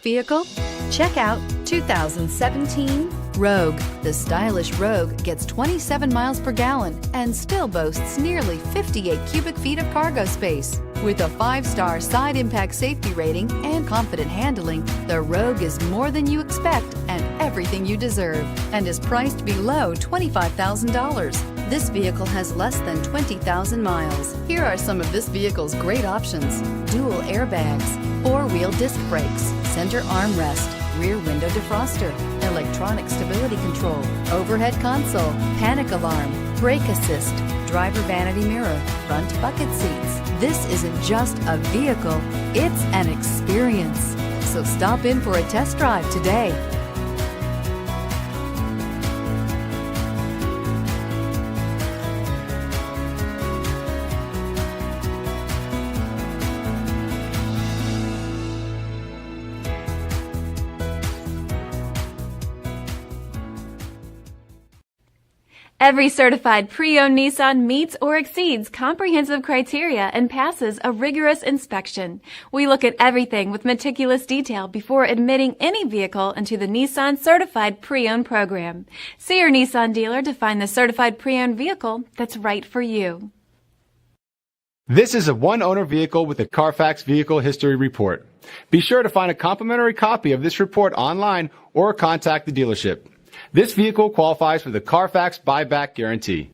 vehicle? Check out 2017 Rogue. The stylish Rogue gets 27 miles per gallon and still boasts nearly 58 cubic feet of cargo space. With a 5-star side impact safety rating and confident handling, the Rogue is more than you expect and everything you deserve, and is priced below $25,000. This vehicle has less than 20,000 miles. Here are some of this vehicle's great options: dual airbags, 4-wheel disc brakes, center armrest, rear window defroster, electronic stability control, overhead console, panic alarm, brake assist, driver vanity mirror, front bucket seats. This isn't just a vehicle, it's an experience. So stop in for a test drive today. Every certified pre-owned Nissan meets or exceeds comprehensive criteria and passes a rigorous inspection. We look at everything with meticulous detail before admitting any vehicle into the Nissan Certified Pre-Owned program. See your Nissan dealer to find the certified pre-owned vehicle that's right for you. This is a one-owner vehicle with a Carfax Vehicle History Report. Be sure to find a complimentary copy of this report online or contact the dealership. This vehicle qualifies for the Carfax Buyback Guarantee.